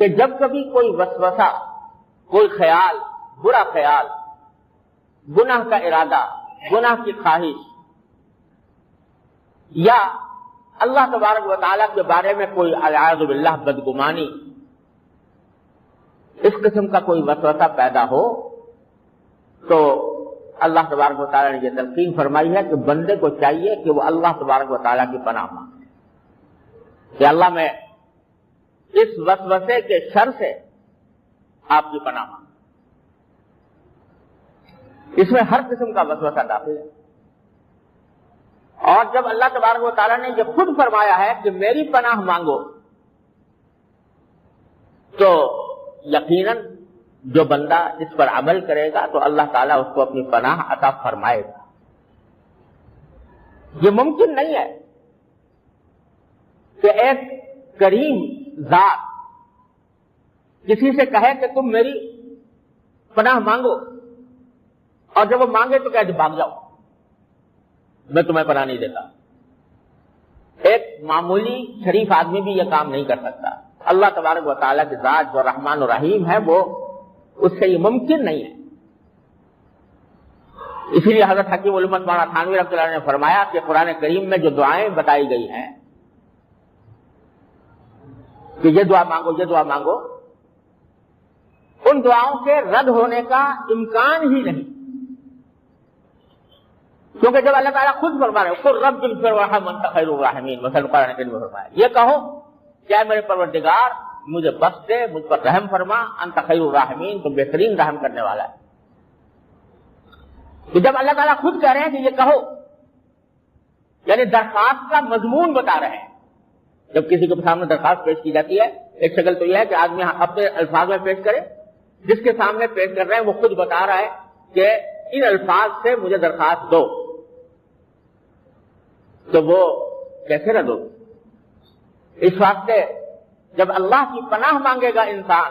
کہ جب کبھی کوئی وسوسہ، کوئی خیال، برا خیال، گناہ کا ارادہ، گناہ کی خواہش، یا اللہ تبارک و تعالیٰ کے بارے میں کوئی اعوذ باللہ بدگمانی، اس قسم کا کوئی وسوسہ پیدا ہو، تو اللہ تبارک و تعالیٰ نے یہ تلقین فرمائی ہے کہ بندے کو چاہیے کہ وہ اللہ تبارک و تعالیٰ کی پناہ مانگے کہ اللہ میں اس وسوسے کے شر سے آپ کی پناہ مانگوں۔ اس میں ہر قسم کا وسوسہ داخل ہے، اور جب اللہ تبارک و تعالیٰ نے یہ خود فرمایا ہے کہ میری پناہ مانگو، تو یقیناً جو بندہ اس پر عمل کرے گا تو اللہ تعالیٰ اس کو اپنی پناہ عطا فرمائے گا۔ یہ ممکن نہیں ہے کہ ایک کریم ذات کسی سے کہے کہ تم میری پناہ مانگو، اور جب وہ مانگے تو کہے بھاگ جاؤ، میں تمہیں پناہ نہیں دیتا۔ ایک معمولی شریف آدمی بھی یہ کام نہیں کر سکتا۔ اللہ تبارک و تعالیٰ کی ذات جو رحمان و رحیم ہے، وہ اس سے یہ ممکن نہیں ہے۔ اسی لیے حضرت حکیم الامت مولانا تھانوی رحمۃ اللہ نے فرمایا کہ قرآن کریم میں جو دعائیں بتائی گئی ہیں کہ یہ دعا مانگو، یہ دعا مانگو، ان دعاؤں کے رد ہونے کا امکان ہی نہیں، کیونکہ جب اللہ تعالیٰ خود فرما رہے قل رب اغفر وارحم وانت خیر الراحمین، مثلا قرآن کریم میں فرمایا، یہ کہو کیا میرے پروردگار مجھے بخش دے، مجھ پر رحم فرما، انت خیر الراحمین، تو بہترین رحم کرنے والا ہے۔ تو جب اللہ تعالیٰ خود کہہ رہے ہیں کہ یہ کہو، یعنی درخواست کا مضمون بتا رہے ہیں۔ جب کسی کے سامنے درخواست پیش کی جاتی ہے، ایک شکل تو یہ ہے کہ آدمی اپنے الفاظ میں پیش کرے، جس کے سامنے پیش کر رہے ہیں وہ خود بتا رہا ہے کہ ان الفاظ سے مجھے درخواست دو، تو وہ کیسے رد ہوگی؟ اس واسطے جب اللہ کی پناہ مانگے گا انسان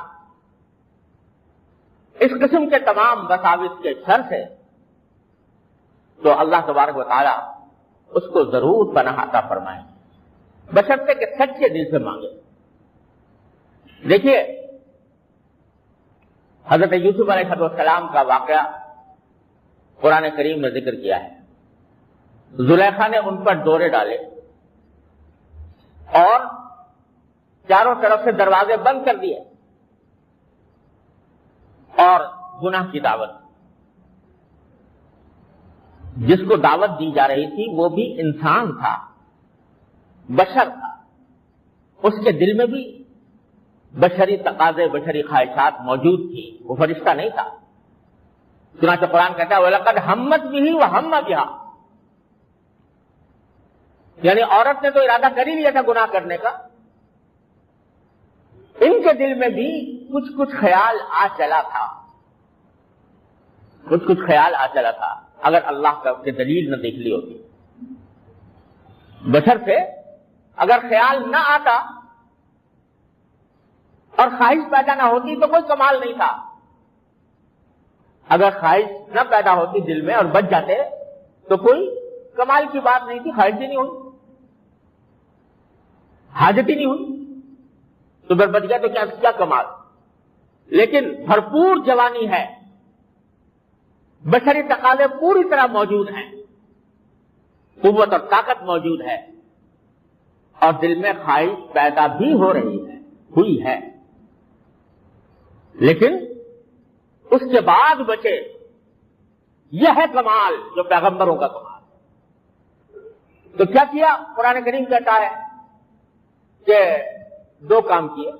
اس قسم کے تمام وساوس کے شر سے، تو اللہ تبارک و تعالیٰ اس کو ضرور پناہ عطا فرمائے، بشرطے کہ سچے دل سے مانگے۔ دیکھیے حضرت یوسف علیہ السلام کا واقعہ قرآن کریم میں ذکر کیا ہے۔ زلیخا نے ان پر ڈورے ڈالے اور چاروں طرف سے دروازے بند کر دیے اور گناہ کی دعوت، جس کو دعوت دی جا رہی تھی وہ بھی انسان تھا، بشر تھا، اس کے دل میں بھی بشری تقاضے، بشری خواہشات موجود تھی، وہ فرشتہ نہیں تھا۔ چنانچہ قرآن کہتا ہے وَلَقَدْ هَمَّتْ بِهِ وَهَمَّ بِهَا، یعنی عورت نے تو ارادہ کر ہی لیا تھا گناہ کرنے کا، ان کے دل میں بھی کچھ خیال آ چلا تھا، کچھ خیال آ چلا تھا، اگر اللہ کا دلیل نہ دیکھ لی ہوتی۔ بشر سے اگر خیال نہ آتا اور خواہش پیدا نہ ہوتی تو کوئی کمال نہیں تھا۔ اگر خواہش نہ پیدا ہوتی دل میں اور بچ جاتے تو کوئی کمال کی بات نہیں تھی، خواہش ہی نہیں ہوئی، حاجت ہی نہیں ہوئی، تو اگر بچ گیا تو کیا کمال۔ لیکن بھرپور جوانی ہے، بشری تقاضے پوری طرح موجود ہیں، قوت اور طاقت موجود ہے، اور دل میں خواہش پیدا بھی ہو رہی ہے، ہوئی ہے، لیکن اس کے بعد بچے، یہ ہے کمال، جو پیغمبروں کا کمال۔ تو کیا کیا؟ قرآن کریم کہتا ہے کہ دو کام کیے۔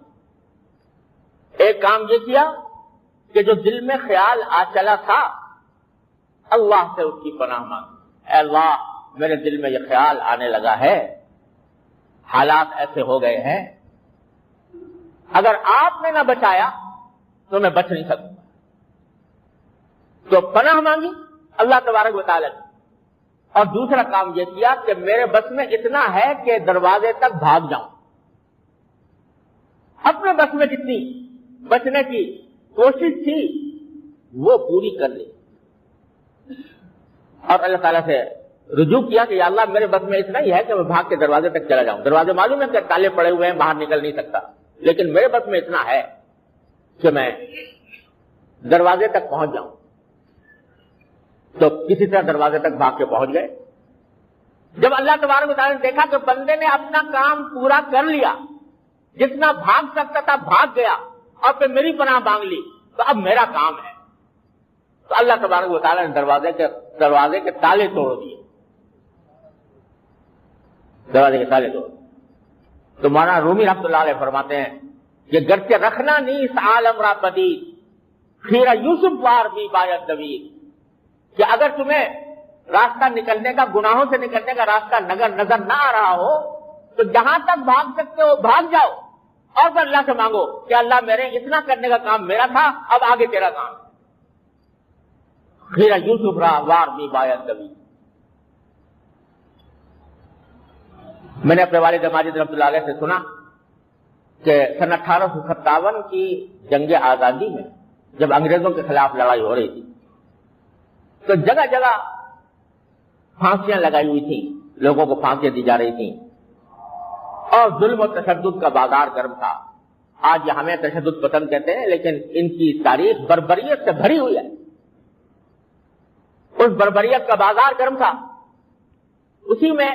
ایک کام یہ کیا کہ جو دل میں خیال آ چلا تھا اللہ سے اس کی پناہ مانگی، اے اللہ میرے دل میں یہ خیال آنے لگا ہے، حالات ایسے ہو گئے ہیں، اگر آپ نے نہ بچایا تو میں بچ نہیں سکوں، تو پناہ مانگی اللہ تبارک و تعالیٰ نے۔ اور دوسرا کام یہ کیا کہ میرے بس میں اتنا ہے کہ دروازے تک بھاگ جاؤں، اپنے بس میں جتنی بچنے کی کوشش تھی وہ پوری کر لی، اور اللہ تعالیٰ سے رجوع کیا کہ یا اللہ میرے بس میں اتنا ہی ہے کہ میں بھاگ کے دروازے تک چلا جاؤں۔ دروازے معلوم ہے کہ تالے پڑے ہوئے ہیں، باہر نکل نہیں سکتا، لیکن میرے بس میں اتنا ہے کہ میں دروازے تک پہنچ جاؤں. تو کسی طرح دروازے تک بھاگ کے پہنچ گئے. جب اللہ تبارک و تعالیٰ نے دیکھا کہ بندے نے اپنا کام پورا کر لیا, جتنا بھاگ سکتا تھا بھاگ گیا اور پھر میری پناہ مانگ لی, تو اب میرا کام ہے. تو اللہ تبارک و تعالیٰ نے دروازے کے تالے توڑ دیے. دروازے کے تالے توڑ. تو مولانا رومی رحمۃ اللہ علیہ فرماتے ہیں کہ گرچہ رکھنا نہیں اس عالم را پدید, خیرہ یوسف وار بھی باید دوید, کہ اگر تمہیں راستہ نکلنے کا, گناہوں سے نکلنے کا راستہ نظر نہ آ رہا ہو تو جہاں تک بھاگ سکتے ہو بھاگ جاؤ, اور پھر اللہ سے مانگو کہ اللہ میرے اتنا کرنے کا کام میرا تھا, اب آگے تیرا کام. خیرہ یوسف را وار بھی باید دوید. میں نے اپنے والد ماجد رحمۃ اللہ علیہ سے سنا کہ سن 1857 کی جنگ آزادی میں جب انگریزوں کے خلاف لڑائی ہو رہی تھی تو جگہ جگہ پھانسیاں لگائی ہوئی تھیں, لوگوں کو پھانسیاں دی جا رہی تھیں, اور ظلم و تشدد کا بازار گرم تھا. آج ہمیں تشدد پسند کہتے ہیں, لیکن ان کی تاریخ بربریت سے بھری ہوئی ہے. اس بربریت کا بازار گرم تھا. اسی میں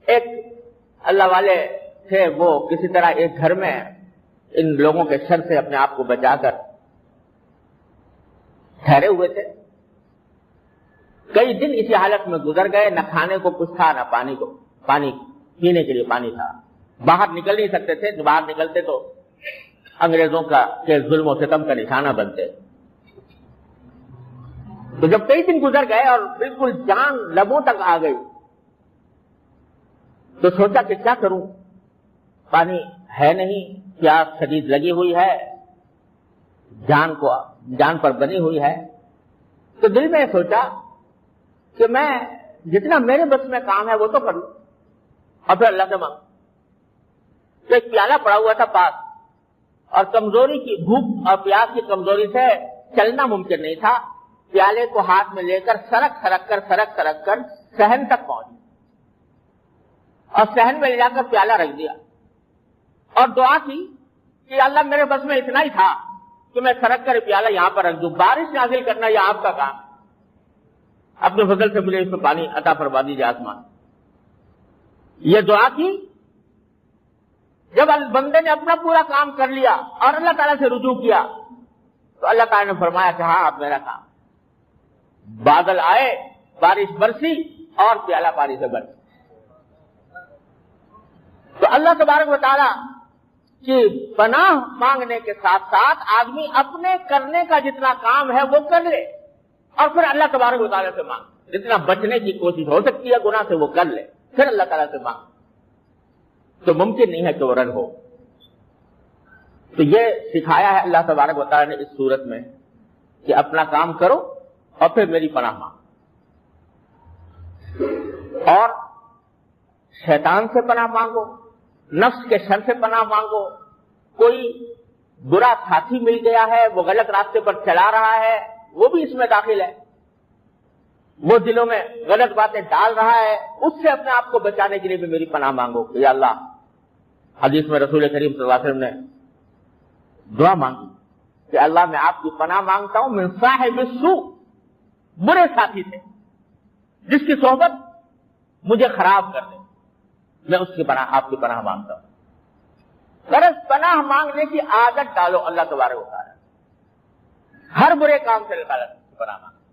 ایک اللہ والے تھے, وہ کسی طرح ایک گھر میں ان لوگوں کے شر سے اپنے آپ کو بچا کر ٹھہرے ہوئے تھے. کئی دن اسی حالت میں گزر گئے, نہ کھانے کو کچھ تھا, نہ پانی پینے کے لیے پانی تھا. باہر نکل نہیں سکتے تھے, باہر نکلتے تو انگریزوں کے ظلم و ستم کا نشانہ بنتے. تو جب کئی دن گزر گئے اور بالکل جان لبوں تک آ گئی تو سوچا کہ کیا کروں, پانی ہے نہیں, پیاس شدید لگی ہوئی ہے, جان پر بنی ہوئی ہے. تو دل میں سوچا کہ میں جتنا میرے بس میں کام ہے وہ تو کر لوں, اور پھر اللہ سے مانگ. تو ایک پیالہ پڑا ہوا تھا پاس, اور کمزوری کی بھوک اور پیاس کی کمزوری سے چلنا ممکن نہیں تھا. پیالے کو ہاتھ میں لے کر سرک کر صحن تک پہنچ, اور صحن میں لے جا کر پیالہ رکھ دیا, اور دعا کی کہ اللہ میرے بس میں اتنا ہی تھا کہ میں سرک کر پیالہ یہاں پر رکھ دوں, بارش نازل کرنا یہ آپ کا کام ہے, اپنے فضل سے مجھے اس میں پانی عطا فرما دیجیے آسمان. یہ دعا کی. جب بندے نے اپنا پورا کام کر لیا اور اللہ تعالیٰ سے رجوع کیا تو اللہ تعالیٰ نے فرمایا کہ ہاں اب میرا کام. بادل آئے, بارش برسی, اور پیالہ پانی سے برسی. تو اللہ تبارک و تعالیٰ کی پناہ مانگنے کے ساتھ ساتھ آدمی اپنے کرنے کا جتنا کام ہے وہ کر لے, اور پھر اللہ تبارک و تعالیٰ سے مانگ. جتنا بچنے کی کوشش ہو سکتی ہے گناہ سے وہ کر لے, پھر اللہ تعالیٰ سے مانگ. تو ممکن نہیں ہے کہ وہ رد ہو. تو یہ سکھایا ہے اللہ تبارک و تعالیٰ نے اس صورت میں کہ اپنا کام کرو اور پھر میری پناہ مانگ. اور شیطان سے پناہ مانگو, نفس کے شر سے پناہ مانگو. کوئی برا ساتھی مل گیا ہے, وہ غلط راستے پر چلا رہا ہے, وہ بھی اس میں داخل ہے. وہ دلوں میں غلط باتیں ڈال رہا ہے, اس سے اپنے آپ کو بچانے کے لیے بھی میری پناہ مانگو. یا اللہ, حدیث میں رسول کریم صلی اللہ علیہ وسلم نے دعا مانگی کہ اللہ میں آپ کی پناہ مانگتا ہوں من صاحب السوء, برے ساتھی سے جس کی صحبت مجھے خراب کر دے, میں اس کی پناہ, آپ کی پناہ مانگتا ہوں. غرض پناہ مانگنے کی عادت ڈالو اللہ تبارک و تعالیٰ, ہر برے کام سے اللہ تعالیٰ کی پناہ مانگو.